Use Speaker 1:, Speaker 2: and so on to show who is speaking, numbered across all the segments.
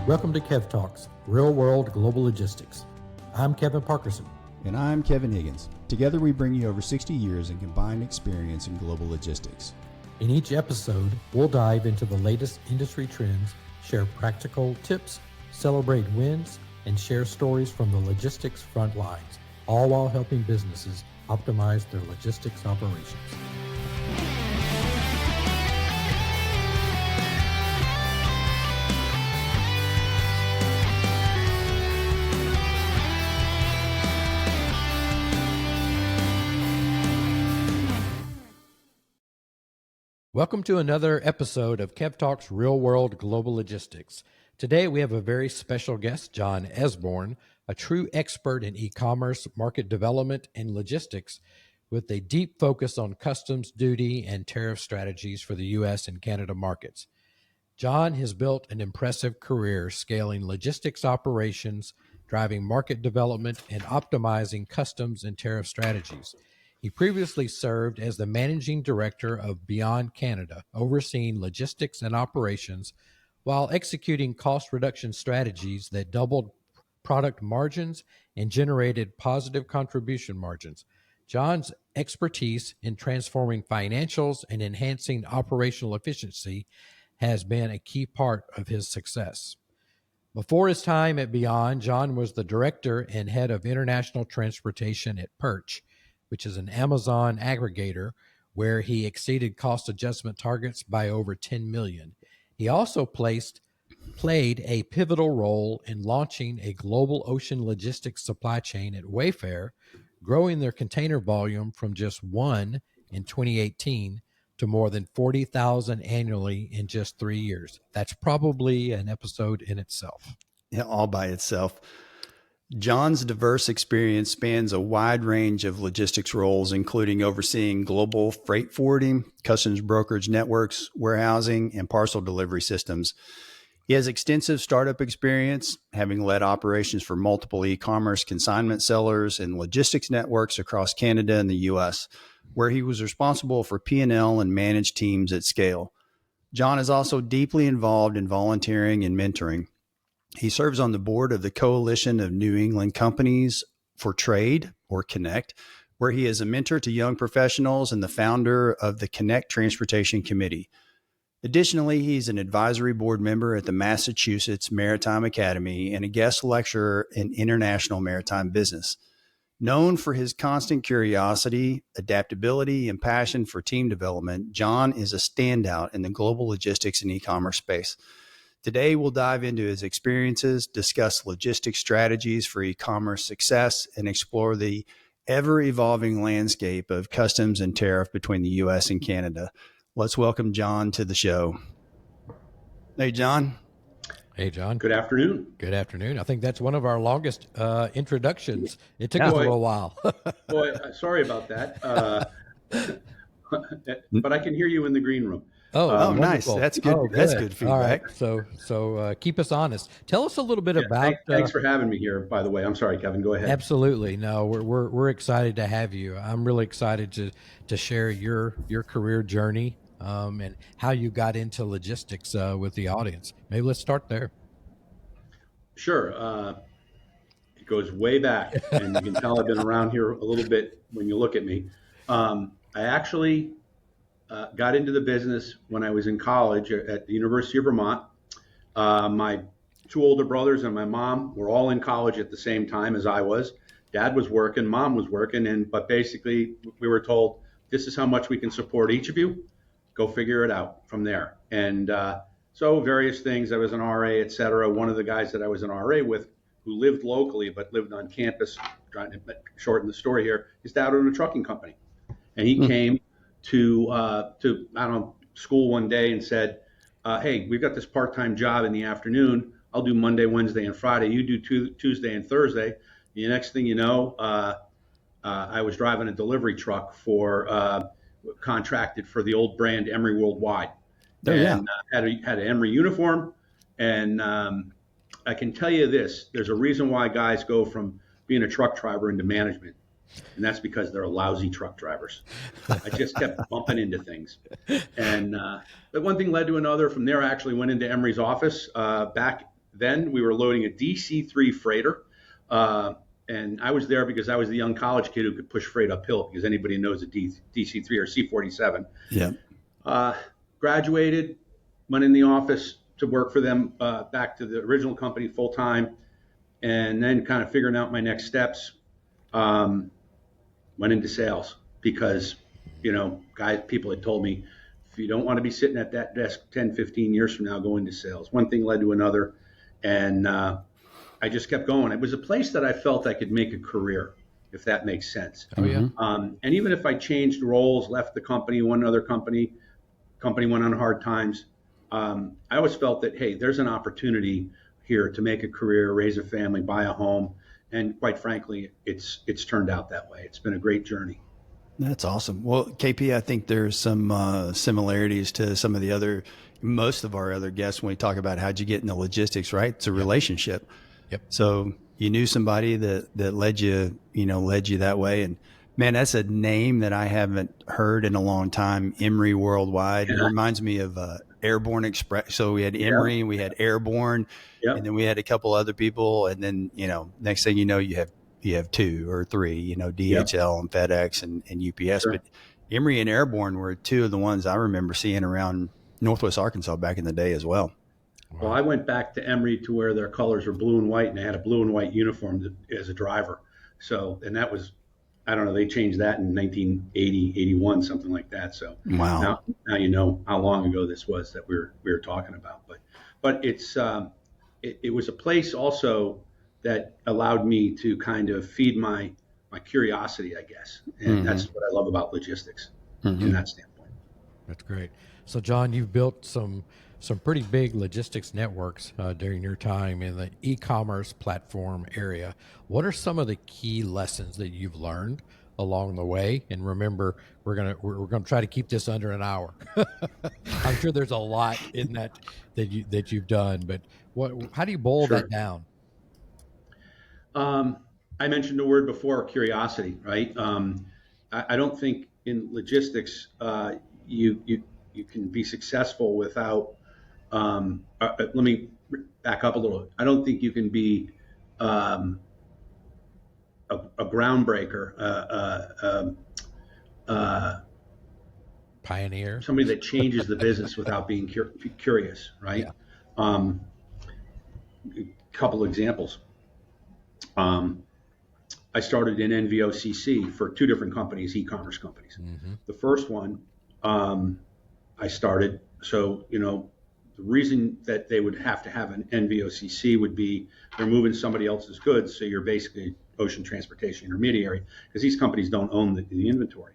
Speaker 1: Welcome to Kev Talks, Real World Global Logistics. I'm Kevin Parkerson.
Speaker 2: And I'm Kevin Higgins. Together we bring you over 60 years in combined experience in global logistics.
Speaker 1: In each episode, we'll dive into the latest industry trends, share practical tips, celebrate wins, and share stories from the logistics front lines, all while helping businesses optimize their logistics operations. Welcome to another episode of Kev Talks Real World Global Logistics. Today we have a very special guest, John Esborn, a true expert in e-commerce, market development, and logistics with a deep focus on customs, duty, and tariff strategies for the U.S. and Canada markets. John has built an impressive career scaling logistics operations, driving market development, and optimizing customs and tariff strategies. He previously served as the managing director of Beyond Canada, overseeing logistics and operations while executing cost reduction strategies that doubled product margins and generated positive contribution margins. John's expertise in transforming financials and enhancing operational efficiency has been a key part of his success. Before his time at Beyond, John was the director and head of international transportation at Perch, which is an Amazon aggregator, where he exceeded cost adjustment targets by over 10 million. He also played a pivotal role in launching a global ocean logistics supply chain at Wayfair, growing their container volume from just one in 2018 to more than 40,000 annually in just 3 years. That's probably an episode in itself.
Speaker 2: Yeah, all by itself. John's diverse experience spans a wide range of logistics roles, including overseeing global freight forwarding, customs brokerage networks, warehousing, and parcel delivery systems. He has extensive startup experience, having led operations for multiple e-commerce consignment sellers and logistics networks across Canada and the U.S., where he was responsible for P&L and managed teams at scale. John is also deeply involved in volunteering and mentoring. He serves on the board of the Coalition of New England Companies for Trade, or Connect, where he is a mentor to young professionals and the founder of the Connect Transportation Committee. Additionally, he's an advisory board member at the Massachusetts Maritime Academy and a guest lecturer in international maritime business. Known for his constant curiosity, adaptability, and passion for team development, John is a standout in the global logistics and e-commerce space. Today, we'll dive into his experiences, discuss logistics strategies for e-commerce success, and explore the ever-evolving landscape of customs and tariff between the U.S. and Canada. Let's welcome John to the show. Hey, John.
Speaker 1: Hey, John.
Speaker 3: Good afternoon.
Speaker 1: Good afternoon. I think that's one of our longest introductions. It took us a little while.
Speaker 3: Boy, sorry about that. But I can hear you in the green room.
Speaker 1: Oh,
Speaker 2: nice. That's good.
Speaker 1: Oh,
Speaker 2: That's good feedback.
Speaker 1: All right. So keep us honest. Tell us a little bit about.
Speaker 3: Thanks for having me here. By the way, I'm sorry, Kevin. Go ahead.
Speaker 1: Absolutely. No, we're excited to have you. I'm really excited to share your career journey and how you got into logistics with the audience. Maybe let's start there.
Speaker 3: Sure. It goes way back, and you can tell I've been around here a little bit when you look at me. I actually got into the business when I was in college at the University of Vermont. My two older brothers and my mom were all in college at the same time as I was. Dad was working, mom was working, but basically we were told, this is how much we can support each of you. Go figure it out from there. And so various things. I was an RA, et cetera. One of the guys that I was an RA with, who lived locally but lived on campus, trying to shorten the story here, his dad owned a trucking company. And he came to school one day and said, hey, we've got this part-time job in the afternoon. I'll do Monday, Wednesday, and Friday. You do Tuesday and Thursday. The next thing you know, I was driving a delivery truck for contracted for the old brand Emery Worldwide. Had an Emery uniform. And I can tell you this, there's a reason why guys go from being a truck driver into management. And that's because they're lousy truck drivers. I just kept bumping into things. And but one thing led to another. From there, I actually went into Emery's office back then we were loading a DC-3 freighter. And I was there because I was the young college kid who could push freight uphill, because anybody knows a DC-3 or C-47.
Speaker 2: Yeah.
Speaker 3: Graduated, went in the office to work for them, back to the original company full time, and then kind of figuring out my next steps. Went into sales because, people had told me, if you don't want to be sitting at that desk 10, 15 years from now, go into sales. One thing led to another, and I just kept going. It was a place that I felt I could make a career, if that makes sense.
Speaker 1: Oh, yeah.
Speaker 3: And even if I changed roles, left the company, one other company went on hard times, I always felt that, hey, there's an opportunity here to make a career, raise a family, buy a home. And quite frankly, it's turned out that way. It's been a great journey.
Speaker 2: That's awesome. Well, KP, I think there's some similarities to most of our other guests when we talk about how'd you get into logistics, right? It's a relationship.
Speaker 1: Yep.
Speaker 2: So you knew somebody that led you that way. And man, that's a name that I haven't heard in a long time. Emery Worldwide. It reminds me of Airborne Express. So we had Emery and we had Airborne, and then we had a couple other people. And then, next thing you know, you have two or three, DHL and FedEx and UPS. Sure. But Emery and Airborne were two of the ones I remember seeing around Northwest Arkansas back in the day as well.
Speaker 3: Well, I went back to Emery to where their colors were blue and white, and they had a blue and white uniform as a driver. So, and that was, I don't know, they changed that in 1980, 81, something like that. So
Speaker 2: wow.
Speaker 3: Now you know how long ago this was that we were talking about. But it's it was a place also that allowed me to kind of feed my curiosity, I guess. And that's what I love about logistics from that standpoint.
Speaker 1: That's great. So, John, you've built some pretty big logistics networks during your time in the e-commerce platform area. What are some of the key lessons that you've learned along the way? And remember, we're gonna try to keep this under an hour. I'm sure there's a lot in that you've done, but how do you boil that down?
Speaker 3: I mentioned the word before, curiosity, right? I don't think in logistics you can be successful without. Let me back up a little. I don't think you can be a groundbreaker,
Speaker 1: pioneer,
Speaker 3: somebody that changes the business without being curious, right? Yeah. Couple examples. I started in NVOCC for two different companies, e-commerce companies. The first one I started, so the reason that they would have to have an NVOCC would be they're moving somebody else's goods, so you're basically ocean transportation intermediary, because these companies don't own the inventory,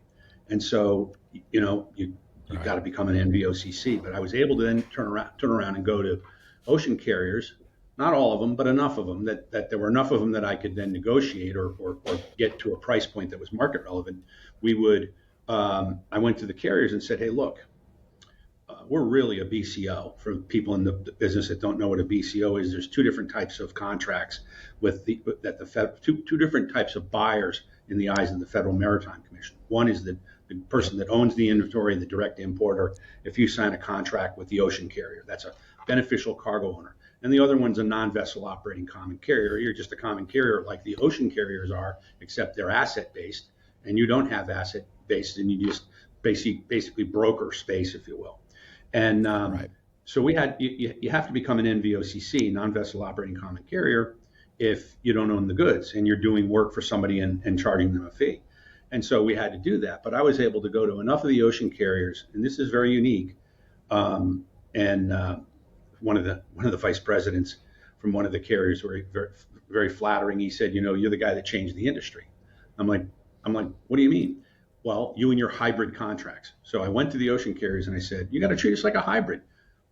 Speaker 3: and so you've got to become an NVOCC. But I was able to then turn around and go to ocean carriers, not all of them, but enough of them that there were enough of them that I could then negotiate or get to a price point that was market relevant. I went to the carriers and said, hey, look. We're really a BCO. For people in the business that don't know what a BCO is, there's two different types of contracts two different types of buyers in the eyes of the Federal Maritime Commission. One is the person that owns the inventory, the direct importer. If you sign a contract with the ocean carrier, that's a beneficial cargo owner. And the other one's a non-vessel operating common carrier. You're just a common carrier like the ocean carriers are, except they're asset-based, and you don't have asset-based, and you just basically broker space, if you will. And so you have to become an NVOCC, non-vessel operating common carrier, if you don't own the goods and you're doing work for somebody and charging them a fee. And so we had to do that. But I was able to go to enough of the ocean carriers, and this is very unique. And one of the vice presidents from one of the carriers were very, very flattering. He said, you're the guy that changed the industry. I'm like, what do you mean? Well, you and your hybrid contracts. So I went to the ocean carriers and I said, you got to treat us like a hybrid.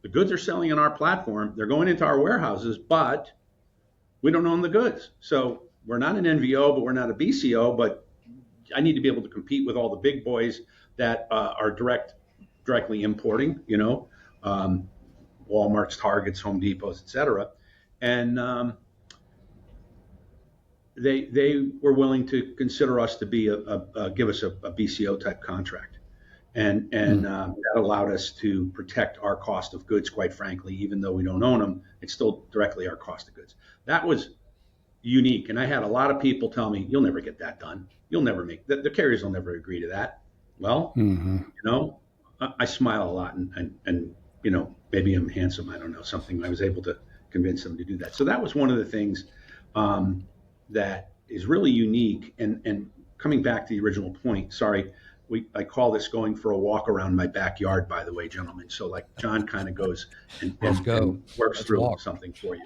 Speaker 3: The goods are selling on our platform. They're going into our warehouses, but we don't own the goods. So we're not an NVO, but we're not a BCO, but I need to be able to compete with all the big boys that are directly importing, Walmart's, Targets, Home Depots, et cetera. And they were willing to consider us to be give us a BCO type contract. That allowed us to protect our cost of goods. Quite frankly, even though we don't own them, it's still directly our cost of goods. That was unique, and I had a lot of people tell me, "You'll never get that done. You'll never make the carriers will never agree to that." Well, I smile a lot, and maybe I'm handsome. I don't know, something. I was able to convince them to do that. So that was one of the things that is really unique. And coming back to the original point, sorry, I call this going for a walk around my backyard, by the way, gentlemen. So like John kind of goes and works through something for you.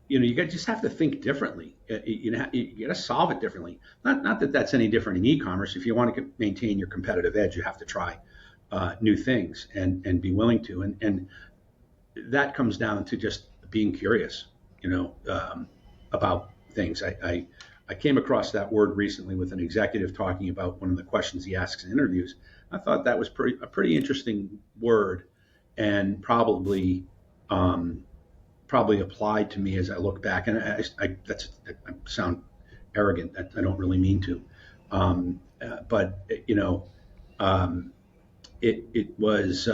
Speaker 3: You just have to think differently. You got to solve it differently. Not that that's any different in e-commerce. If you want to maintain your competitive edge, you have to try new things and be willing to. And that comes down to just being curious, about things. I came across that word recently with an executive talking about one of the questions he asks in interviews. I thought that was a pretty interesting word, and probably applied to me as I look back. And I sound arrogant. I don't really mean to, but it was.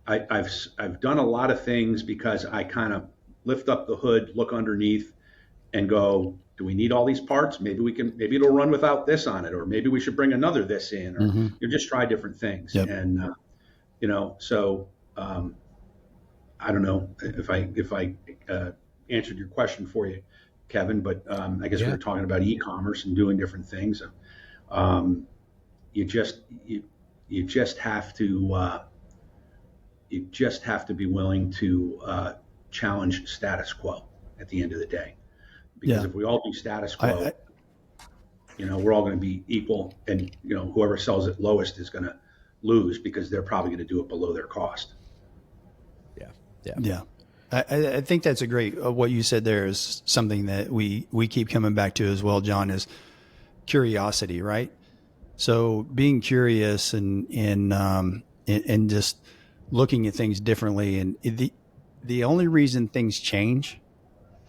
Speaker 3: I've done a lot of things because I kind of lift up the hood, look underneath, and go, do we need all these parts? Maybe it'll run without this on it, or maybe we should bring another this in, or you just try different things. Yep. And so I don't know if I answered your question for you, Kevin, but I guess we were talking about e-commerce and doing different things. You just have to be willing to challenge status quo at the end of the day, because if we all do status quo, we're all going to be equal, and whoever sells it lowest is going to lose because they're probably going to do it below their cost.
Speaker 2: Yeah. I think that's a great, what you said there is something that we keep coming back to as well, John, is curiosity, right? So being curious and just looking at things differently. And the only reason things change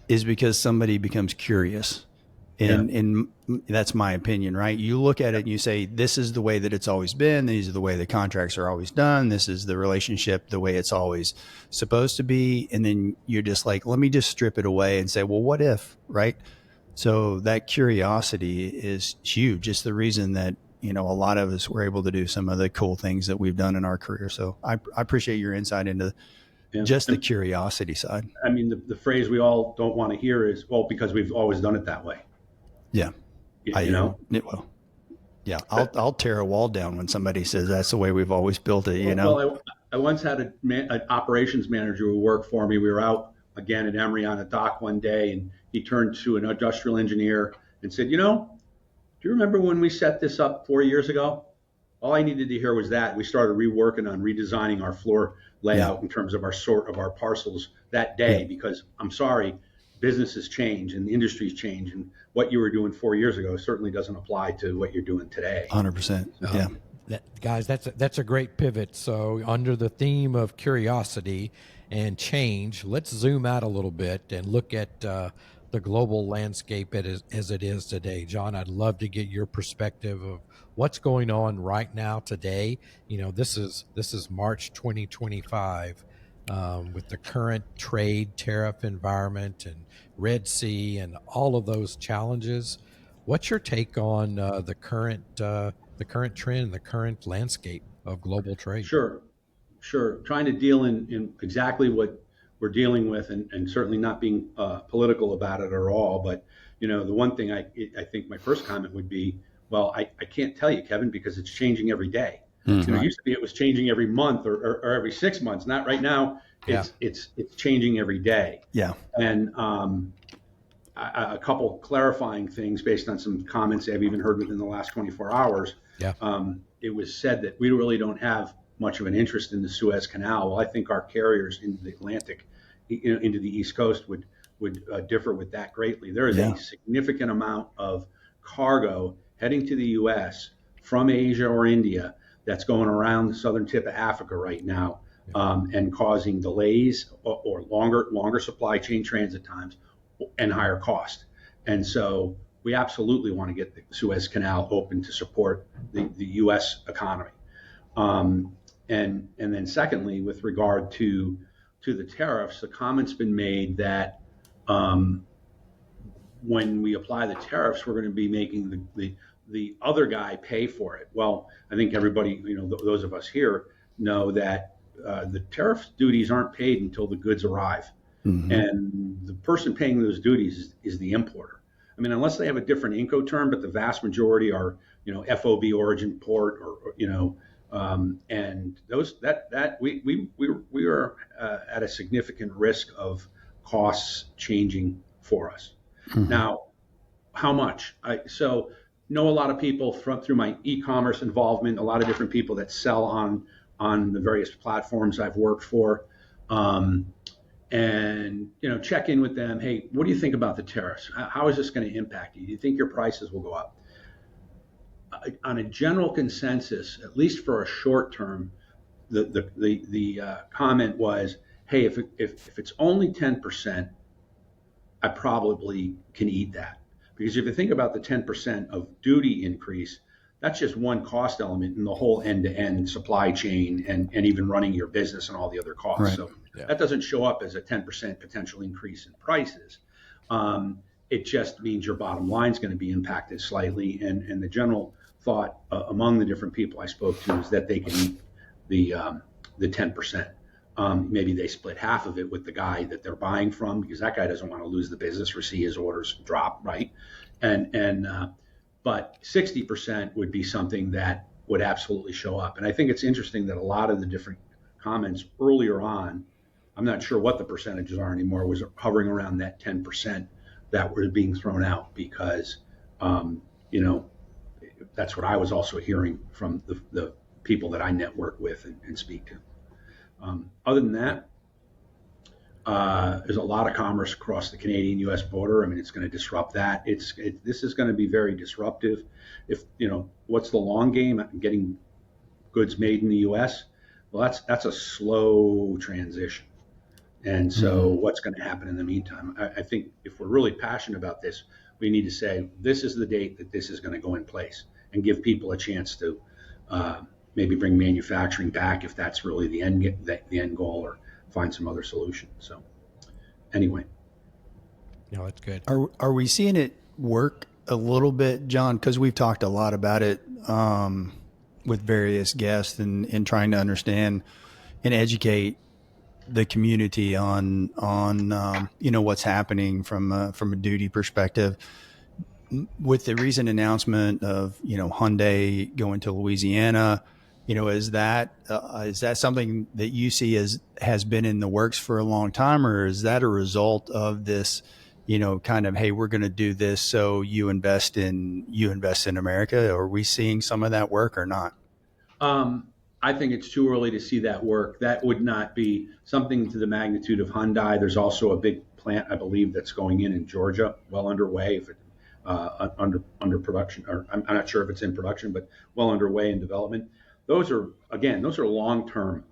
Speaker 2: is because somebody becomes curious. And that's my opinion, right? You look at it and you say, this is the way that it's always been. These are the way the contracts are always done. This is the relationship, the way it's always supposed to be. And then you're just like, let me just strip it away and say, well, what if, right? So that curiosity is huge. It's the reason that, a lot of us were able to do some of the cool things that we've done in our career. So I appreciate your insight into just the curiosity side.
Speaker 3: I mean, the phrase we all don't want to hear is, well, because we've always done it that way.
Speaker 2: Yeah. I'll tear a wall down when somebody says that's the way we've always built it,
Speaker 3: Well, I once had an operations manager who worked for me. We were out again at Emory on a dock one day, and he turned to an industrial engineer and said, do you remember when we set this up 4 years ago? All I needed to hear was that. We started reworking on redesigning our floor layout in terms of our sort of our parcels that day, because I'm sorry, businesses change and the industries change, and what you were doing 4 years ago certainly doesn't apply to what you're doing today.
Speaker 2: 100%.
Speaker 1: Guys, that's a great pivot. So under the theme of curiosity and change, let's zoom out a little bit and look at the global landscape as it is today. John, I'd love to get your perspective of what's going on right now today. This is March 2025. With the current trade tariff environment and Red Sea and all of those challenges, what's your take on the current trend, the current landscape of global trade?
Speaker 3: Sure. Trying to deal in exactly what we're dealing with, and certainly not being political about it at all. But the one thing I think my first comment would be, well, I can't tell you, Kevin, because it's changing every day. It used to be it was changing every month or every 6 months. Not right now. It's changing every day.
Speaker 2: Yeah.
Speaker 3: And a couple clarifying things based on some comments I've even heard within the last 24 hours.
Speaker 1: Yeah.
Speaker 3: It was said that we really don't have much of an interest in the Suez Canal. Well, I think our carriers in the Atlantic, into the East Coast would differ with that greatly. There is a significant amount of cargo heading to the U.S. from Asia or India that's going around the southern tip of Africa right now, and causing delays or longer supply chain transit times and higher cost. And so we absolutely want to get the Suez Canal open to support the U.S. economy. And then secondly, with regard to the tariffs, the comment's been made that when we apply the tariffs, we're going to be making the other guy pay for it. Well, I think everybody, those of us here know that the tariff duties aren't paid until the goods arrive. Mm-hmm. And the person paying those duties is the importer. I mean, unless they have a different Incoterm, but the vast majority are, FOB origin port and those we are at a significant risk of costs changing for us. Mm-hmm. Now, how much? So know a lot of people through my e-commerce involvement, a lot of different people that sell on the various platforms I've worked for. And check in with them. Hey, what do you think about the tariffs? How is this going to impact you? Do you think your prices will go up? On a general consensus, at least for a short term, the comment was, hey, if it's only 10%, I probably can eat that. Because if you think about the 10% of duty increase, that's just one cost element in the whole end-to-end supply chain and even running your business and all the other costs. Right. So that doesn't show up as a 10% potential increase in prices. It just means your bottom line is going to be impacted slightly. And the general thought among the different people I spoke to is that they can eat the 10%. Maybe they split half of it with the guy that they're buying from, because that guy doesn't want to lose the business or see his orders drop, right? But 60% would be something that would absolutely show up. And I think it's interesting that a lot of the different comments earlier on, I'm not sure what the percentages are anymore, was hovering around that 10% that were being thrown out because, that's what I was also hearing from the people that I network with and speak to. Other than that, there's a lot of commerce across the Canadian-U.S. border. I mean, it's going to disrupt that. This is going to be very disruptive. What's the long game? Getting goods made in the U.S.? Well, that's a slow transition. And so what's going to happen in the meantime? I think if we're really passionate about this, we need to say, this is the date that this is going to go in place and give people a chance to maybe bring manufacturing back if that's really the end goal, or find some other solution. So anyway.
Speaker 1: No, that's good.
Speaker 2: Are we seeing it work a little bit, John? Because we've talked a lot about it with various guests and trying to understand and educate the community on what's happening from a duty perspective. With the recent announcement of Hyundai going to Louisiana, is that something that you see has been in the works for a long time, or is that a result of this, kind of, hey, we're going to do this, so you invest in America? Are we seeing some of that work or not?
Speaker 3: I think it's too early to see that work. That would not be something to the magnitude of Hyundai. There's also a big plant, I believe, that's going in Georgia, well underway. If it under production, or I'm not sure if it's in production, but well underway in development. Those are long-term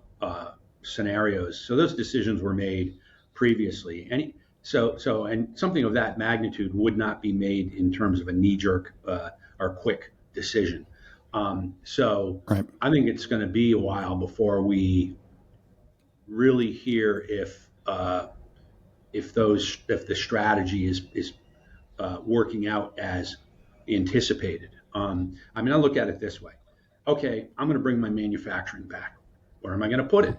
Speaker 3: scenarios. So those decisions were made previously. And something of that magnitude would not be made in terms of a knee-jerk or quick decision. Right. I think it's going to be a while before we really hear if the strategy is working out as anticipated. I look at it this way. Okay, I'm going to bring my manufacturing back. Where am I going to put it?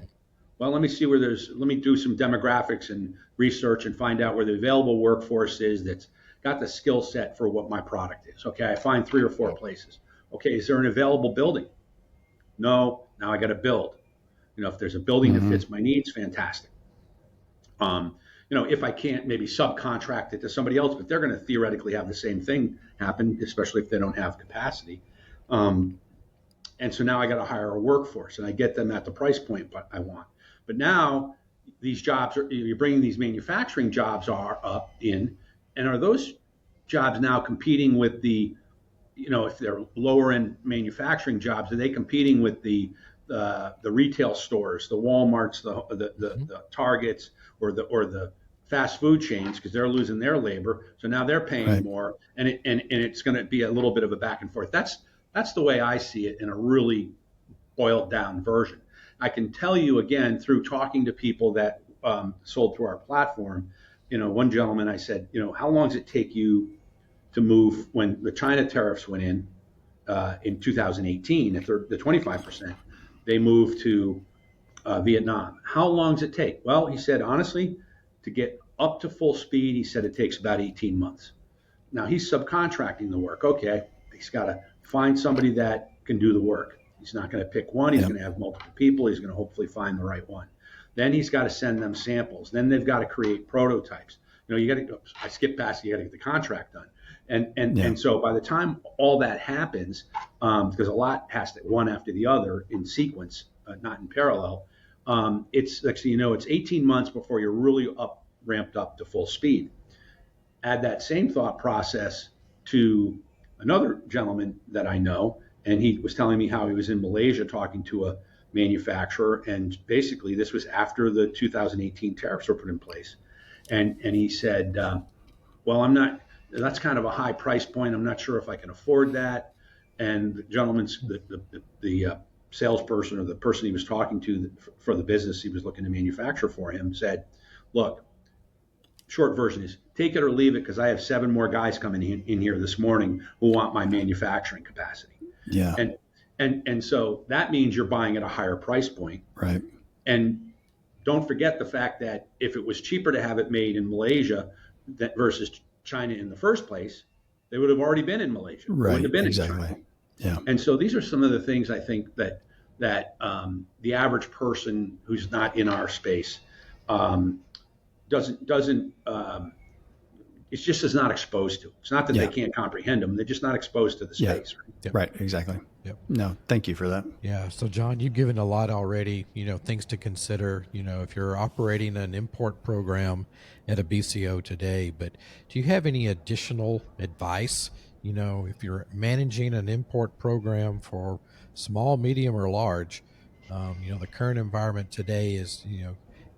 Speaker 3: Well, let me do some demographics and research and find out where the available workforce is that's got the skill set for what my product is. Okay, I find 3 or 4 places. Okay, is there an available building? No, now I got to build. If there's a building that fits my needs, fantastic. If I can't, maybe subcontract it to somebody else, but they're going to theoretically have the same thing happen, especially if they don't have capacity. And so now I got to hire a workforce, and I get them at the price point I want. But now these jobs you're bringing these manufacturing jobs are up in, and are those jobs now competing with the, if they're lower end manufacturing jobs, are they competing with the retail stores, the Walmarts, the Targets, or the fast food chains because they're losing their labor, so now they're paying more, and it's going to be a little bit of a back and forth. That's the way I see it in a really boiled down version. I can tell you again through talking to people that sold through our platform. One gentleman, I said, how long does it take you to move when the China tariffs went in 2018, the 25%? They moved to Vietnam. How long does it take? Well, he said, honestly, to get up to full speed, he said it takes about 18 months. Now he's subcontracting the work. Okay, he's got to find somebody that can do the work. He's not going to pick one. He's going to have multiple people. He's going to hopefully find the right one. Then he's got to send them samples. Then they've got to create prototypes. You got to. I skipped past. You got to get the contract done. And so by the time all that happens, because a lot has to one after the other in sequence, not in parallel. It's next thing you know, it's 18 months before you're really ramped up to full speed. Add that same thought process to another gentleman that I know, and he was telling me how he was in Malaysia talking to a manufacturer, and basically this was after the 2018 tariffs were put in place, and he said, well, I'm not. That's kind of a high price point. I'm not sure if I can afford that. And the gentleman's the salesperson or the person he was talking to for the business he was looking to manufacture for him said, look, short version is take it or leave it, because I have 7 more guys coming in here this morning who want my manufacturing capacity.
Speaker 2: Yeah.
Speaker 3: And so that means you're buying at a higher price point.
Speaker 2: Right.
Speaker 3: And don't forget the fact that if it was cheaper to have it made in Malaysia versus China in the first place, they would have already been in Malaysia.
Speaker 2: Right.
Speaker 3: Wouldn't have been
Speaker 2: exactly.
Speaker 3: in China.
Speaker 2: Yeah.
Speaker 3: And so these are some of the things I think that the average person who's not in our space doesn't it's just is not exposed to. It's not that they can't comprehend them; they're just not exposed to the space.
Speaker 2: Yeah.
Speaker 3: Right?
Speaker 1: Yep.
Speaker 2: Right. Exactly.
Speaker 1: Yep.
Speaker 2: No, thank you for that.
Speaker 1: Yeah. So, John, you've given a lot already, things to consider, if you're operating an import program at a BCO today, but do you have any additional advice, if you're managing an import program for small, medium, or large? The current environment today is,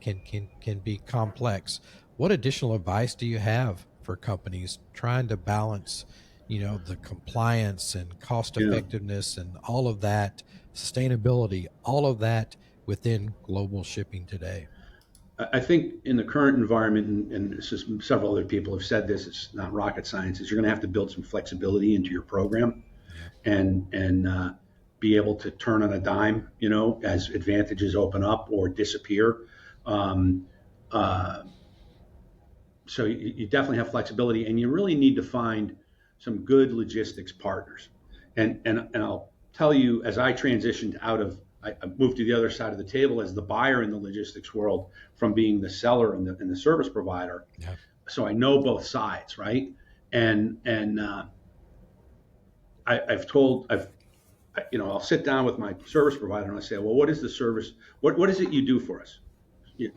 Speaker 1: can be complex. What additional advice do you have for companies trying to balance, the compliance and cost effectiveness and all of that, sustainability, all of that within global shipping today?
Speaker 3: I think in the current environment, and this is, several other people have said this, it's not rocket science, is you're going to have to build some flexibility into your program and be able to turn on a dime, as advantages open up or disappear. So you definitely have flexibility, and you really need to find some good logistics partners. And I'll tell you, as I transitioned I moved to the other side of the table as the buyer in the logistics world from being the seller and the service provider. Yeah. So I know both sides, right? And I'll sit down with my service provider and I say, well, what is the service? What is it you do for us?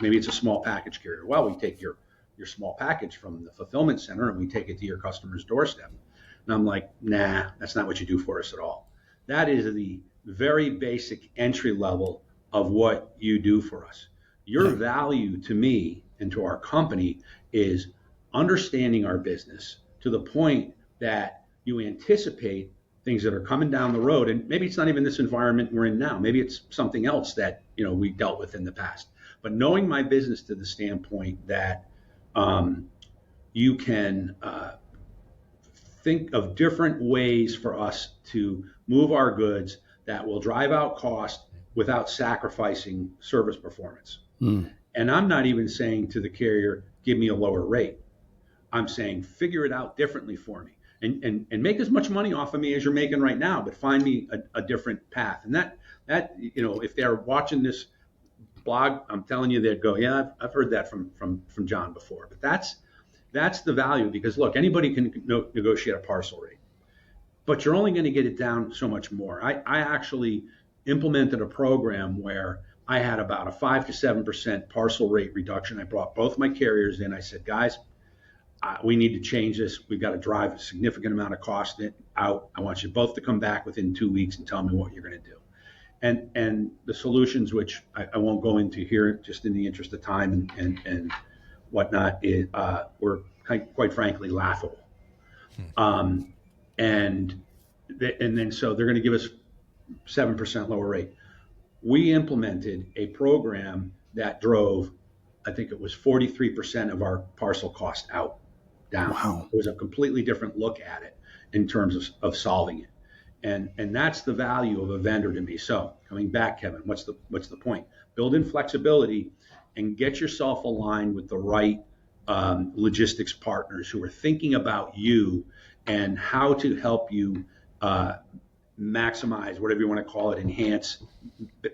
Speaker 3: Maybe it's a small package carrier. Well, we take your small package from the fulfillment center and we take it to your customer's doorstep. And I'm like, nah, that's not what you do for us at all. That is the very basic entry level of what you do for us. Your value to me and to our company is understanding our business to the point that you anticipate things that are coming down the road. And maybe it's not even this environment we're in now. Maybe it's something else that, we dealt with in the past. But knowing my business to the standpoint that you can think of different ways for us to move our goods that will drive out cost without sacrificing service performance. And I'm not even saying to the carrier, give me a lower rate. I'm saying, figure it out differently for me and make as much money off of me as you're making right now, but find me a different path. And that, if they're watching this blog, I'm telling you, they'd go, yeah, I've heard that from John before. But that's the value, because look, anybody can negotiate a parcel rate, but you're only going to get it down so much more. I actually implemented a program where I had about a 5 to 7% parcel rate reduction. I brought both my carriers in. I said, guys, we need to change this. We've got to drive a significant amount of cost out. I want you both to come back within 2 weeks and tell me what you're going to do. And the solutions, which I won't go into here just in the interest of time, and whatnot, were quite frankly laughable. Um, and then so they're going to give us 7% lower rate. We implemented a program that drove, I think it was 43% of our parcel cost down.
Speaker 2: Wow.
Speaker 3: It was a completely different look at it in terms of solving it. And that's the value of a vendor to me. So coming back, Kevin, what's the point? Build in flexibility and get yourself aligned with the right logistics partners who are thinking about you and how to help you maximize, whatever you want to call it, enhance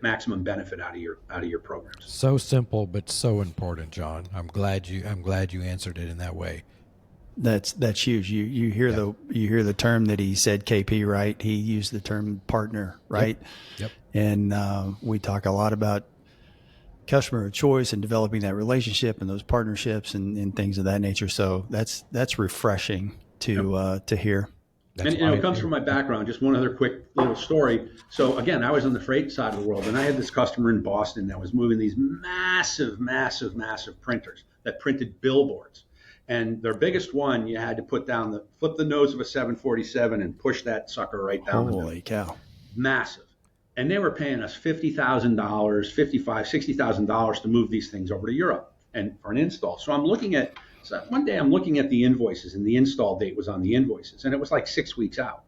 Speaker 3: maximum benefit out of your programs.
Speaker 1: So simple, but so important, John. I'm glad you answered it in that way.
Speaker 2: That's huge. You hear the term that he said, KP, right? He used the term partner, right?
Speaker 1: Yep.
Speaker 2: And we talk a lot about customer choice and developing that relationship and those partnerships and things of that nature. So that's refreshing to hear.
Speaker 3: And it comes from my background. Just one other quick little story. So again, I was on the freight side of the world, and I had this customer in Boston that was moving these massive printers that printed billboards. And their biggest one, you had to flip the nose of a 747 and push that sucker right down.
Speaker 2: Holy cow! Massive.
Speaker 3: And they were paying us $50,000, $60,000 to move these things over to Europe and for an install. So one day I'm looking at the invoices, and the install date was on the invoices, and it was like 6 weeks out.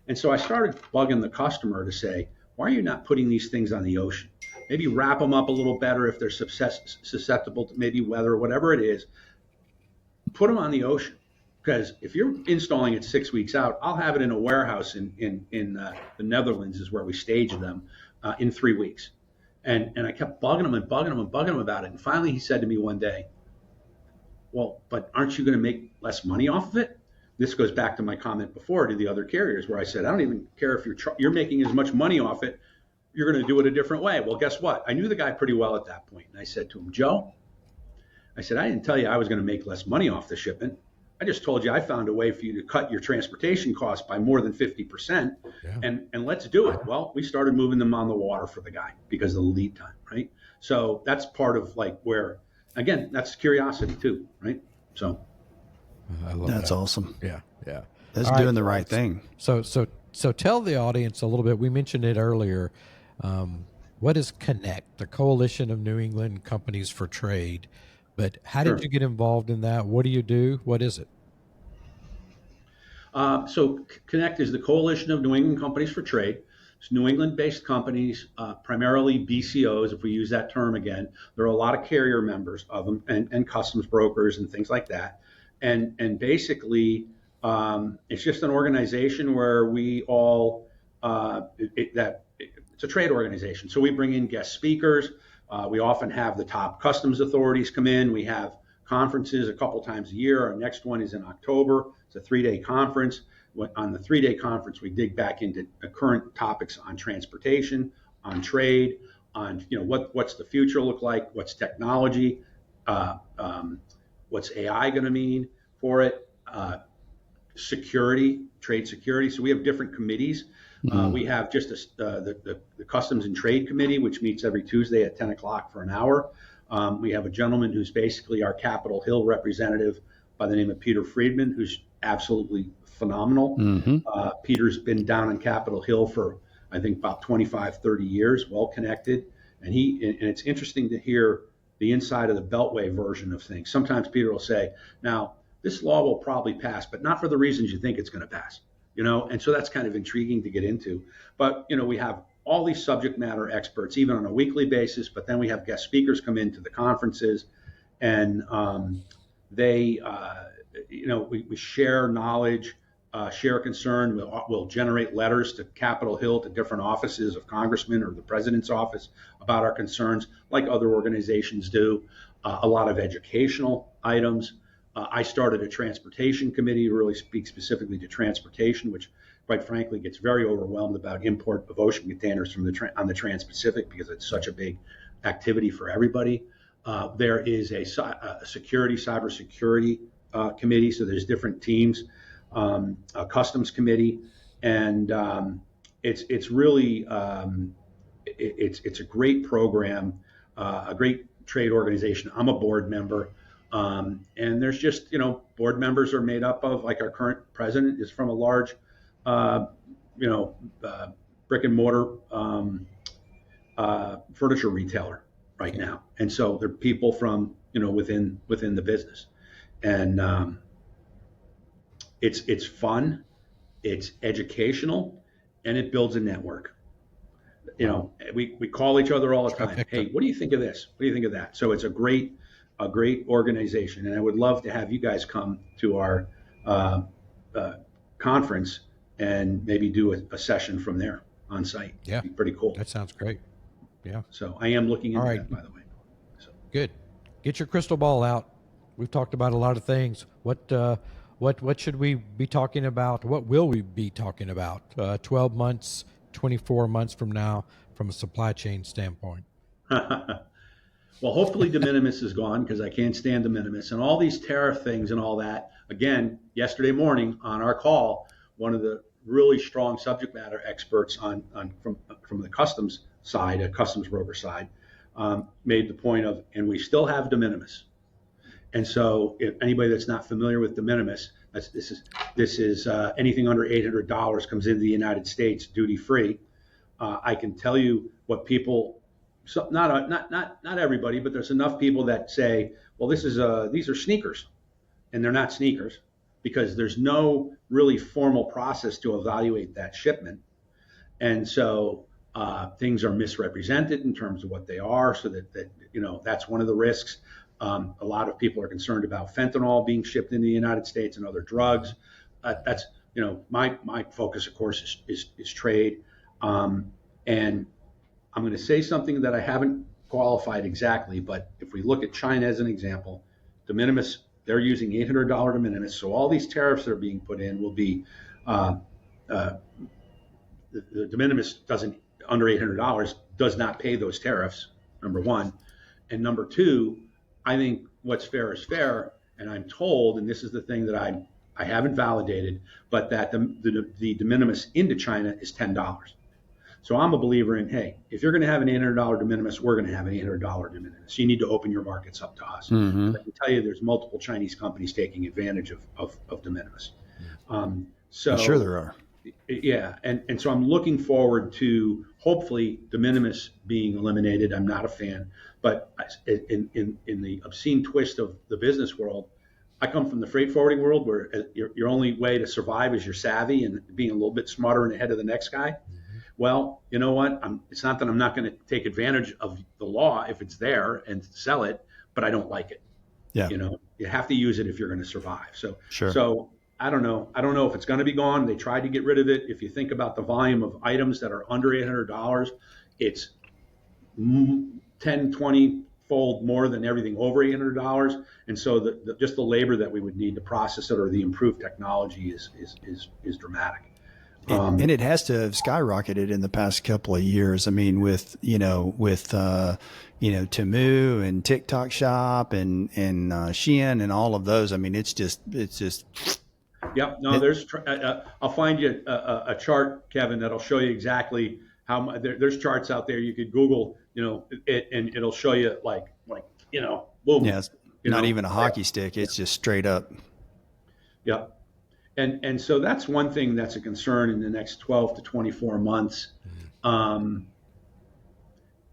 Speaker 3: And so I started bugging the customer to say, why are you not putting these things on the ocean? Maybe wrap them up a little better if they're susceptible to maybe weather or whatever it is. Put them on the ocean, because if you're installing it 6 weeks out, I'll have it in a warehouse in the Netherlands, is where we stage them, in 3 weeks. And I kept bugging him about it. And finally he said to me one day, well, but aren't you going to make less money off of it? This goes back to my comment before to the other carriers, where I said, I don't even care if you're making as much money off it. You're going to do it a different way. Well, guess what? I knew the guy pretty well at that point. And I said to him, Joe, I said, I didn't tell you I was going to make less money off the shipment. I just told you I found a way for you to cut your transportation costs by more than 50%, and let's do it. Well, we started moving them on the water for the guy because of the lead time, right? So that's part of like where, again, that's curiosity too, right? So
Speaker 1: I love
Speaker 2: that's
Speaker 1: that.
Speaker 2: awesome.
Speaker 1: Yeah.
Speaker 2: That's
Speaker 1: All
Speaker 2: doing
Speaker 1: right,
Speaker 2: the right thing.
Speaker 1: So tell the audience a little bit. We mentioned it earlier. What is Connect, the Coalition of New England Companies for Trade? But how did you get involved in that? What do you do? What is it?
Speaker 3: So Connect is the Coalition of New England Companies for Trade. It's New England-based companies, primarily BCOs, if we use that term again. There are a lot of carrier members of them and customs brokers and things like that. And basically, it's just an organization where we all, it's a trade organization. So we bring in guest speakers. We often have the top customs authorities come in. We have conferences a couple times a year. Our next one is in October. It's a 3-day conference. On the 3-day conference, we dig back into current topics on transportation, on trade, on what's the future look like, what's technology, what's AI going to mean for it, security, trade security. So we have different committees. We have just the Customs and Trade Committee, which meets every Tuesday at 10 o'clock for an hour. We have a gentleman who's basically our Capitol Hill representative by the name of Peter Friedman, who's absolutely phenomenal. Peter's been down on Capitol Hill for, I think, about 25, 30 years, well connected. And it's interesting to hear the inside of the Beltway version of things. Sometimes Peter will say, now, this law will probably pass, but not for the reasons you think it's going to pass. And so that's kind of intriguing to get into. But, we have all these subject matter experts, even on a weekly basis, but then we have guest speakers come into the conferences, and we share knowledge, share concern. We'll generate letters to Capitol Hill, to different offices of congressmen or the president's office about our concerns, like other organizations do. A lot of educational items. I started a transportation committee to really speak specifically to transportation, which quite frankly gets very overwhelmed about import of ocean containers from on the Trans-Pacific, because it's such a big activity for everybody. There is a cybersecurity committee, so there's different teams, a customs committee, and it's really it's a great program, a great trade organization. I'm a board member. And there's just, board members are made up of, like our current president is from a large, uh, you know, brick and mortar furniture retailer right now. And so they're people from, within the business. And it's fun, it's educational, and it builds a network. We call each other all the time. Hey, what do you think of this? What do you think of that? So it's a great organization, and I would love to have you guys come to our conference and maybe do a session from there on site.
Speaker 1: Yeah,
Speaker 3: it'd be pretty cool.
Speaker 1: That sounds great. Yeah.
Speaker 3: So I am looking into that, by the way. So.
Speaker 1: Good. Get your crystal ball out. We've talked about a lot of things. What should we be talking about? What will we be talking about 12 months, 24 months from now from a supply chain standpoint?
Speaker 3: Well, hopefully de minimis is gone, because I can't stand de minimis and all these tariff things and all that. Again, yesterday morning on our call, one of the really strong subject matter experts from the customs side, a customs broker side, made the point of, and we still have de minimis. And so if anybody that's not familiar with de minimis, this is anything under $800 comes into the United States duty free. I can tell you what people, so not everybody, but there's enough people that say, well, these are sneakers, and they're not sneakers, because there's no really formal process to evaluate that shipment. And so things are misrepresented in terms of what they are, so that that's one of the risks. A lot of people are concerned about fentanyl being shipped into the United States and other drugs. That's my focus, of course, is trade. And I'm going to say something that I haven't qualified exactly, but if we look at China as an example, de minimis, they're using $800 de minimis. So all these tariffs that are being put in will be the de minimis doesn't, under $800, does not pay those tariffs, number one. And number two, I think what's fair is fair, and I'm told, and this is the thing that I haven't validated, but that the de minimis into China is $10. So I'm a believer in, hey, if you're going to have an $800 de minimis, we're going to have an $800 de minimis. You need to open your markets up to us. Mm-hmm. I can tell you there's multiple Chinese companies taking advantage of de minimis. So
Speaker 2: I'm sure there are.
Speaker 3: Yeah, and so I'm looking forward to hopefully de minimis being eliminated. I'm not a fan, but in the obscene twist of the business world, I come from the freight forwarding world, where your only way to survive is you're savvy and being a little bit smarter and ahead of the next guy. Mm-hmm. Well, you know what? It's not that I'm not going to take advantage of the law if it's there and sell it, but I don't like it. Yeah. You have to use it if you're going to survive. So,
Speaker 2: sure. So
Speaker 3: I don't know. I don't know if it's going to be gone. They tried to get rid of it. If you think about the volume of items that are under $800, it's 10, 20 fold more than everything over $800. And so just the labor that we would need to process it, or the improved technology is dramatic.
Speaker 2: And it has to have skyrocketed in the past couple of years. I mean, with Temu and TikTok Shop and Shein and all of those. I mean, it's just.
Speaker 3: Yep. No, there's. I'll find you a chart, Kevin, that'll show you exactly how much. There's charts out there. You could Google, it, and it'll show you like boom.
Speaker 2: Yeah, it's not even a hockey stick. It's just straight up.
Speaker 3: Yep. And so that's one thing that's a concern in the next 12 to 24 months.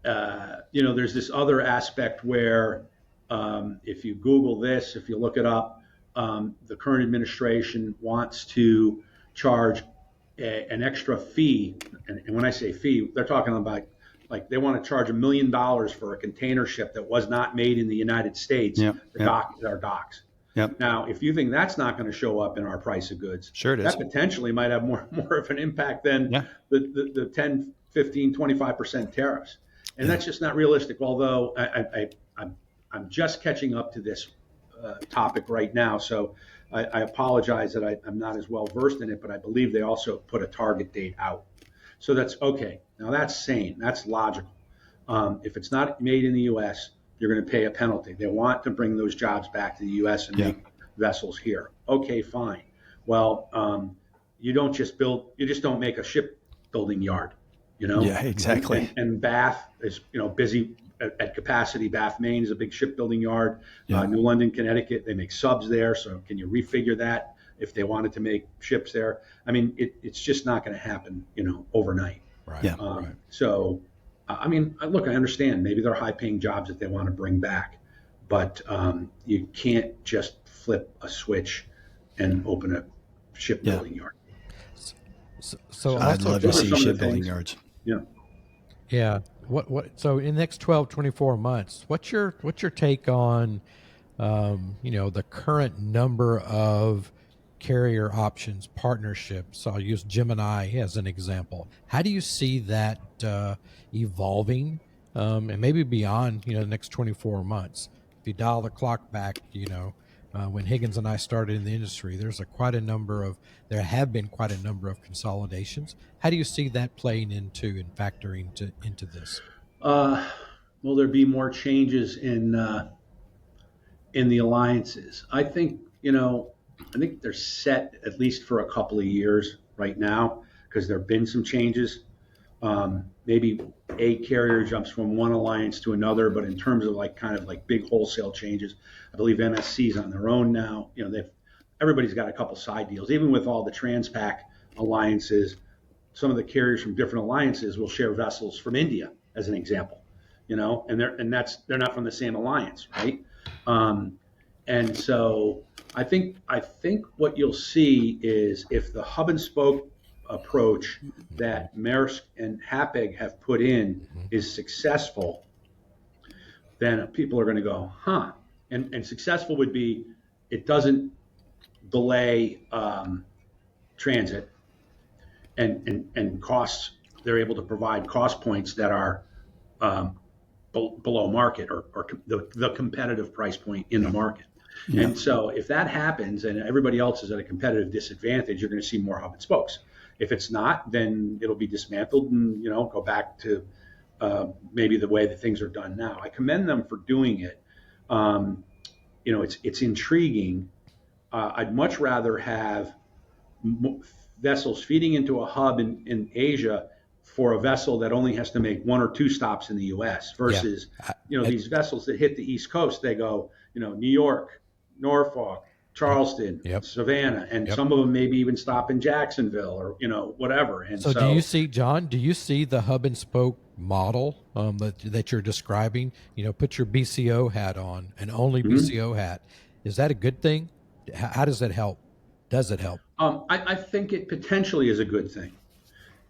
Speaker 3: There's this other aspect where if you Google this, if you look it up, the current administration wants to charge an extra fee. And when I say fee, they're talking about like they want to charge $1 million for a container ship that was not made in the United States. Our docks.
Speaker 2: Yep.
Speaker 3: Now, if you think that's not going to show up in our price of goods,
Speaker 2: sure it is.
Speaker 3: That potentially might have more of an impact than the 10, 15, 25% tariffs. And that's just not realistic, although I'm just catching up to this topic right now. So I apologize that I'm not as well versed in it, but I believe they also put a target date out. So that's okay. Now that's sane. That's logical. If it's not made in the U.S., you're going to pay a penalty. They want to bring those jobs back to the U.S. and make vessels here. Okay, fine. Well, you just don't make a shipbuilding yard,
Speaker 2: Yeah, exactly.
Speaker 3: And Bath is, busy at capacity. Bath, Maine is a big shipbuilding yard.
Speaker 2: Yeah.
Speaker 3: New London, Connecticut, they make subs there. So can you refigure that if they wanted to make ships there? I mean, it's just not going to happen, overnight.
Speaker 1: Right.
Speaker 2: Yeah.
Speaker 1: Right.
Speaker 3: So, I mean, look, I understand maybe they're high-paying jobs that they want to bring back, but you can't just flip a switch and open a shipbuilding yard.
Speaker 1: So
Speaker 2: I'd love to
Speaker 3: those are
Speaker 2: see
Speaker 3: some of the
Speaker 2: shipbuilding
Speaker 3: things.
Speaker 2: yards.
Speaker 3: Yeah.
Speaker 1: Yeah. So in the next 12, 24 months, what's your take on, the current number of carrier options, partnerships? I'll use Gemini as an example. How do you see that evolving, and maybe beyond, the next 24 months? If you dial the clock back, when Higgins and I started in the industry, there have been quite a number of consolidations. How do you see that playing into and factoring into this?
Speaker 3: Will there be more changes in the alliances? I think they're set at least for a couple of years right now because there have been some changes. Maybe a carrier jumps from one alliance to another, but in terms of kind of big wholesale changes, I believe MSC's on their own now. Everybody's got a couple side deals. Even with all the Transpac alliances, some of the carriers from different alliances will share vessels from India, as an example. And they're not from the same alliance, right? And so I think what you'll see is if the hub and spoke approach that Maersk and Hapag have put in is successful, then people are going to go, huh? And successful would be it doesn't delay transit and costs. They're able to provide cost points that are below market or the competitive price point in the market. Yeah. And so if that happens and everybody else is at a competitive disadvantage, you're going to see more hub and spokes. If it's not, then it'll be dismantled and go back to maybe the way that things are done now. I commend them for doing it. It's intriguing. I'd much rather have vessels feeding into a hub in Asia for a vessel that only has to make one or two stops in the U.S. versus these vessels that hit the East Coast. They go New York, Norfolk, Charleston, Savannah, and some of them maybe even stop in Jacksonville or whatever. And
Speaker 1: so do you see, John? Do you see the hub and spoke model that you're describing? Put your BCO hat on, and only BCO hat. Is that a good thing? How does it help? Does it help?
Speaker 3: I think it potentially is a good thing.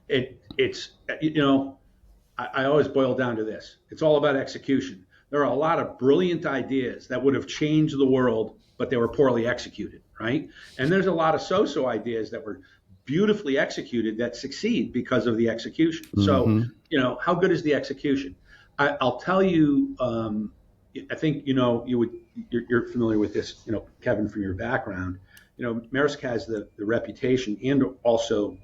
Speaker 3: It's I always boil down to this. It's all about execution. There are a lot of brilliant ideas that would have changed the world, but they were poorly executed, right? And there's a lot of so-so ideas that were beautifully executed that succeed because of the execution. So, how good is the execution? I'll tell you, I think, you're familiar with this, Kevin, from your background. Maersk has the reputation and also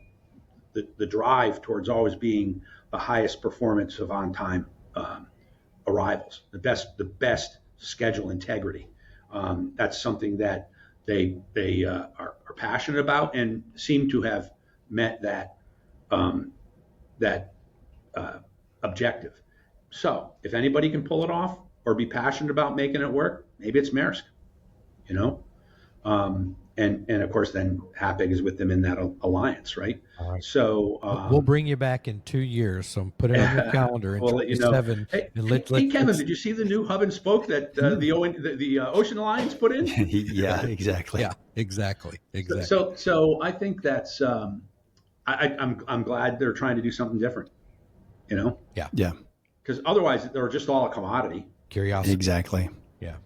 Speaker 3: the drive towards always being the highest performance of on-time arrivals, the best schedule integrity. That's something that they are passionate about and seem to have met that objective. So if anybody can pull it off or be passionate about making it work, maybe it's Maersk, and of course then Hapag is with them in that alliance, right?
Speaker 1: All right.
Speaker 3: So
Speaker 1: we'll bring you back in 2 years. So put it on your calendar in
Speaker 3: we'll let you know.
Speaker 1: 27.
Speaker 3: Hey, Kevin, did you see the new hub and spoke that the Ocean Alliance put in?
Speaker 2: Yeah, exactly.
Speaker 1: Yeah, exactly.
Speaker 3: So I think that's I'm glad they're trying to do something different.
Speaker 1: Yeah.
Speaker 3: Because otherwise they're just all a commodity.
Speaker 1: Curiosity.
Speaker 2: Exactly.
Speaker 1: Yeah.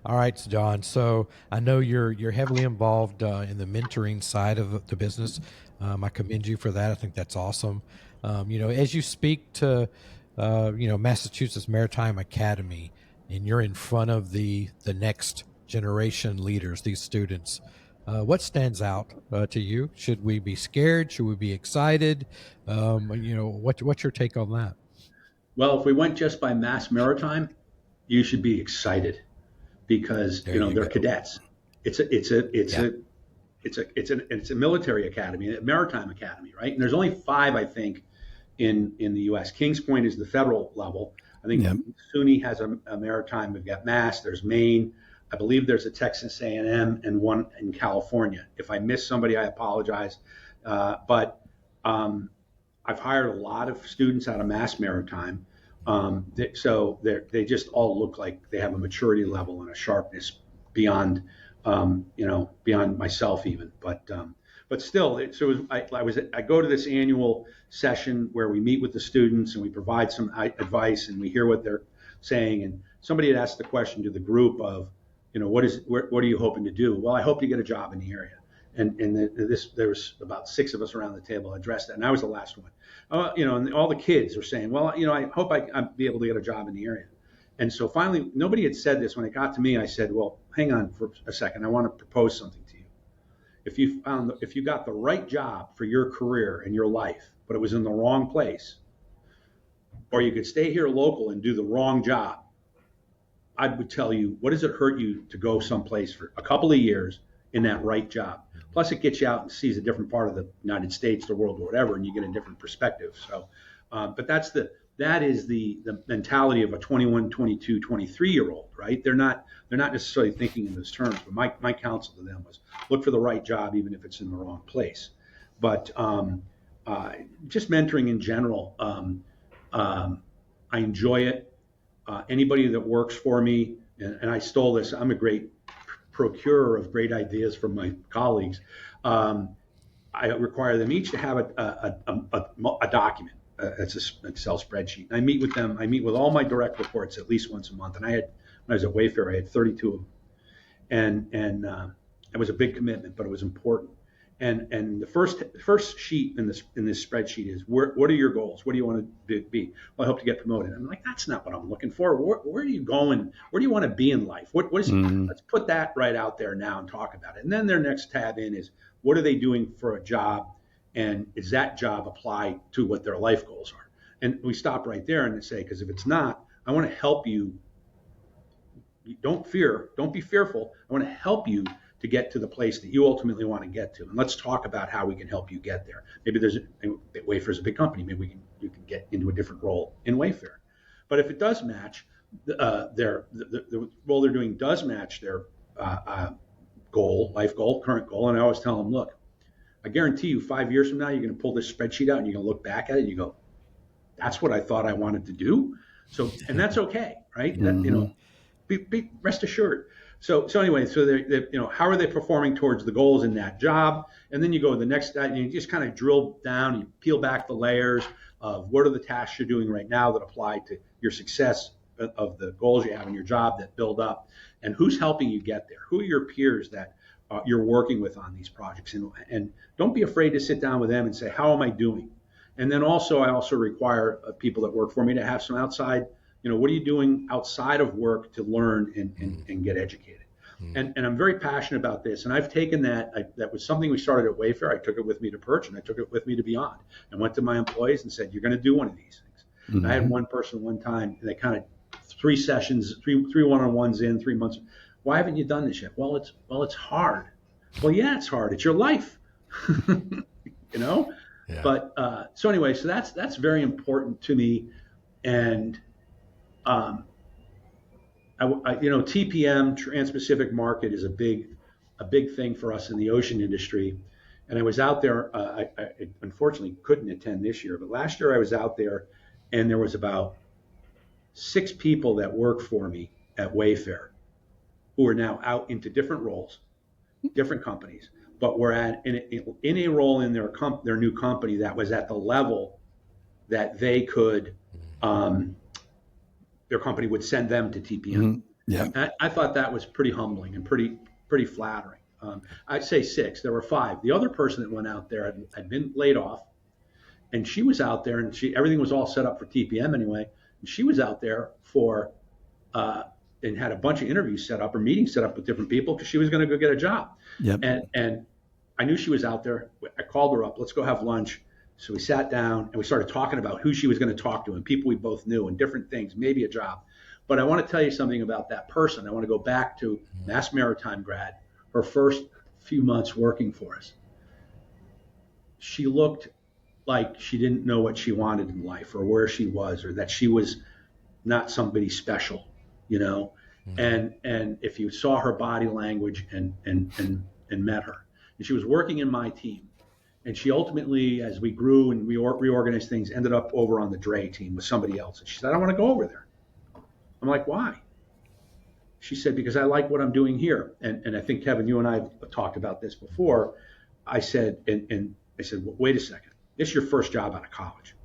Speaker 1: All right, John. So I know you're heavily involved in the mentoring side of the business. I commend you for that. I think that's awesome. As you speak to, Massachusetts Maritime Academy, and you're in front of the next generation leaders, these students, what stands out to you? Should we be scared? Should we be excited? What's your take on that?
Speaker 3: Well, if we went just by Mass Maritime, you should be excited because they're cadets. It's a military academy, a maritime academy, right? And there's only 5, I think, in the U.S. Kings Point is the federal level. I think
Speaker 2: Yep.
Speaker 3: SUNY has a maritime. We've got Mass. There's Maine. I believe there's a Texas A&M and one in California. If I miss somebody, I apologize. But I've hired a lot of students out of Mass Maritime. So they just all look like they have a maturity level and a sharpness beyond, beyond myself even. But still, I go to this annual session where we meet with the students and we provide some advice and we hear what they're saying. And somebody had asked the question to the group of, what are you hoping to do? Well, I hope to get a job in the area. And there was about 6 of us around the table addressed that, and I was the last one. And all the kids are saying, well, I hope I'll be able to get a job in the area. And so finally, nobody had said this. When it got to me, I said, well, hang on for a second. I want to propose something to you. If you got the right job for your career and your life, but it was in the wrong place, or you could stay here local and do the wrong job, I would tell you, what does it hurt you to go someplace for a couple of years in that right job? Plus, it gets you out and sees a different part of the United States, the world, or whatever, and you get a different perspective. So, but that is the mentality of a 21, 22, 23-year-old, right? They're not necessarily thinking in those terms. But my counsel to them was look for the right job, even if it's in the wrong place. But just mentoring in general, I enjoy it. Anybody that works for me, and I stole this, I'm a great procurer of great ideas from my colleagues. I require them each to have a document. It's an Excel spreadsheet. And I meet with them. I meet with all my direct reports at least once a month. And when I was at Wayfair, I had 32 of them. And it was a big commitment, but it was important. And the first sheet in this spreadsheet is what are your goals? What do you want to be? Well, I hope to get promoted. I'm like, that's not what I'm looking for. Where are you going? Where do you want to be in life? What is? Let's put that right out there now and talk about it. And then their next tab in is what are they doing for a job, and is that job apply to what their life goals are? And we stop right there and say, because if it's not, I want to help you. Don't be fearful. I want to help you to get to the place that you ultimately want to get to. And let's talk about how we can help you get there. Maybe Wayfair's a big company. Maybe you can get into a different role in Wayfair. But if it does match, the role they're doing does match their life goal, current goal. And I always tell them, look, I guarantee you 5 years from now, you're going to pull this spreadsheet out and you're going to look back at it and you go, that's what I thought I wanted to do. So, and that's okay, right? That, rest assured. So anyway, how are they performing towards the goals in that job? And then you go to the next, and you just kind of drill down, you peel back the layers of what are the tasks you're doing right now that apply to your success of the goals you have in your job that build up, and who's helping you get there? Who are your peers that you're working with on these projects? And don't be afraid to sit down with them and say, how am I doing? And then I also require people that work for me to have some outside, what are you doing outside of work to learn and get educated? And I'm very passionate about this. And I've taken that. That was something we started at Wayfair. I took it with me to Perch, and I took it with me to Beyond. And went to my employees and said, you're going to do one of these things. And I had one person one time, and they kind of 3 sessions, three one-on-ones in 3 months. Why haven't you done this yet? Well, it's hard. Well, yeah, it's hard. It's your life, Yeah. But so anyway, so that's very important to me. And TPM, Trans-Pacific Market, is a big thing for us in the ocean industry. And I was out there. I unfortunately couldn't attend this year, but last year I was out there, and there was about 6 people that work for me at Wayfair who are now out into different roles, different companies, but were in a role in their new company that was at the level that they could. Their company would send them to TPM. Yeah, I thought that was pretty humbling and pretty flattering. I'd say 6. There were 5. The other person that went out there had been laid off, and she was out there, and everything was all set up for TPM anyway. And she was out there and had a bunch of interviews set up or meetings set up with different people because she was going to go get a job. Yep. And I knew she was out there. I called her up. Let's go have lunch. So we sat down and we started talking about who she was going to talk to and people we both knew and different things, maybe a job. But I want to tell you something about that person. I want to go back to Mass Maritime grad, her first few months working for us. She looked like she didn't know what she wanted in life or where she was, or that she was not somebody special, you know. And if you saw her body language and met her, and she was working in my team, and she ultimately, as we grew and we reorganized things, ended up over on the Dre team with somebody else. And she said, I want to go over there. I'm like, why? She said, because I like what I'm doing here. And I think, Kevin, you and I have talked about this before. I said, and I said, well, wait a second. This is your first job out of college.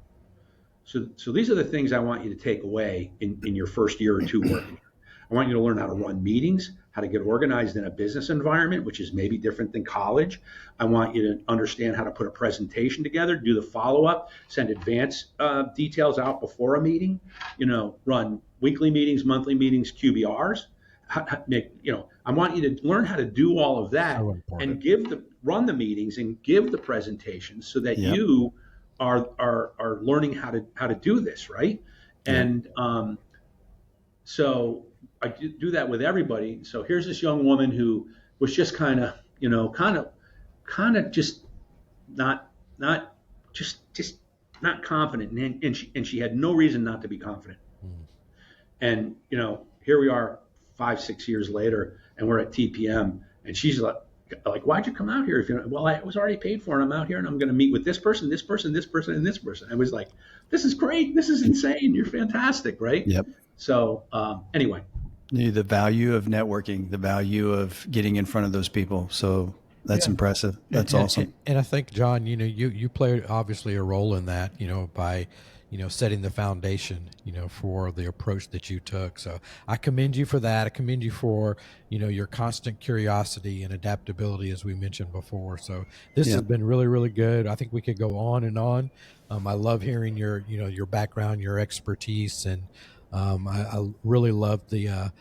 Speaker 3: So these are the things I want you to take away in your first year or two working here. I want you to learn how to run meetings, how to get organized in a business environment, which is maybe different than college. I want you to understand how to put a presentation together, do the follow-up, send advance details out before a meeting, run weekly meetings, monthly meetings, QBRs. I want you to learn how to do all of that and run the meetings and give the presentations so that you are learning how to do this, right? And so I do that with everybody. So here's this young woman who was just kind of just not confident, and she had no reason not to be confident. And here we are 5-6 years later, and we're at TPM, and she's like, why'd you come out here? Well, I was already paid for, and I'm out here, and I'm going to meet with this person, this person, this person, and this person. I was like, this is great. This is insane. You're fantastic, right?
Speaker 2: Yep.
Speaker 3: So anyway.
Speaker 2: The value of networking, the value of getting in front of those people. So that's impressive. That's awesome.
Speaker 1: And I think, John, you played obviously a role in that, by setting the foundation, for the approach that you took. So I commend you for that. I commend you for, your constant curiosity and adaptability, as we mentioned before. So this has been really, really good. I think we could go on and on. I love hearing your background, your expertise, and I really love the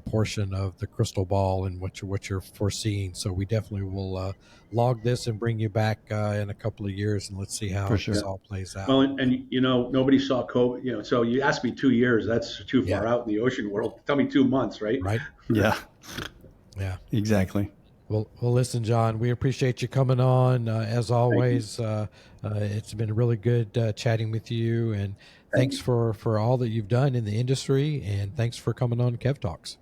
Speaker 1: portion of the crystal ball and what you're foreseeing. So we definitely will log this and bring you back in a couple of years, and let's see how this all plays out.
Speaker 3: Well, and nobody saw COVID. So you asked me 2 years. That's too far out in the ocean world. Tell me 2 months, right?
Speaker 1: Right.
Speaker 2: Yeah.
Speaker 1: Yeah.
Speaker 2: Exactly.
Speaker 1: Well, listen, John, we appreciate you coming on. As always, it's been really good chatting with you, and thanks for all that you've done in the industry, and thanks for coming on Kev Talks.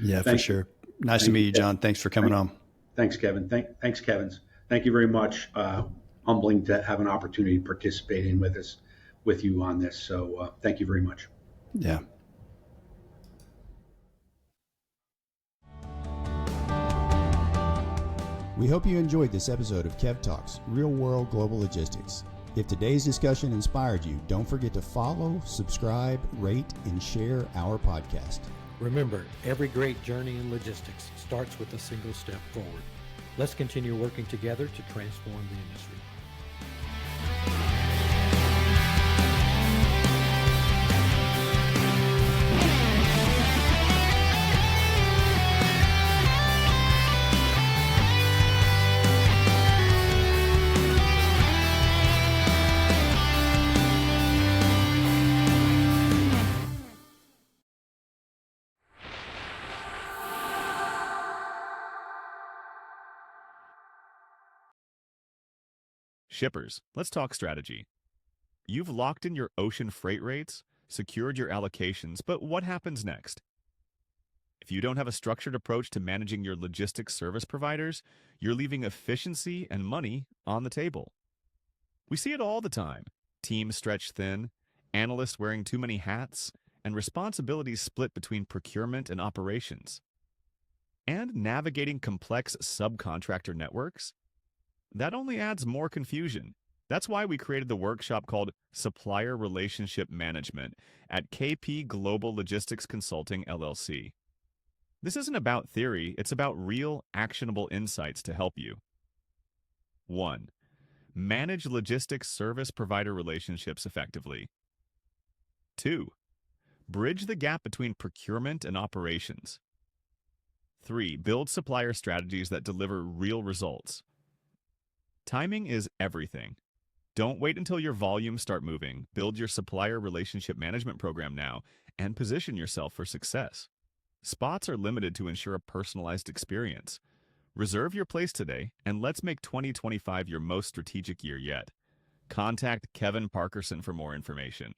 Speaker 2: Yeah, for sure. Nice to meet you, John. Thanks for coming on.
Speaker 3: Thanks, Kevin. Thanks, Kevins. Thank you very much. Humbling to have an opportunity to participate with you on this. So thank you very much.
Speaker 2: Yeah.
Speaker 4: We hope you enjoyed this episode of Kev Talks, Real World Global Logistics. If today's discussion inspired you, don't forget to follow, subscribe, rate, and share our podcast.
Speaker 1: Remember, every great journey in logistics starts with a single step forward. Let's continue working together to transform the industry.
Speaker 5: Shippers, let's talk strategy. You've locked in your ocean freight rates, secured your allocations, but what happens next? If you don't have a structured approach to managing your logistics service providers, you're leaving efficiency and money on the table. We see it all the time. Teams stretched thin, analysts wearing too many hats, and responsibilities split between procurement and operations. And navigating complex subcontractor networks? That only adds more confusion. That's why we created the workshop called Supplier Relationship Management at KP Global Logistics Consulting, LLC. This isn't about theory, it's about real, actionable insights to help you. 1. Manage logistics service provider relationships effectively. 2. Bridge the gap between procurement and operations. 3. Build supplier strategies that deliver real results. Timing is everything. Don't wait until your volumes start moving. Build your supplier relationship management program now and position yourself for success. Spots are limited to ensure a personalized experience. Reserve your place today, and let's make 2025 your most strategic year yet. Contact Kevin Parkerson for more information.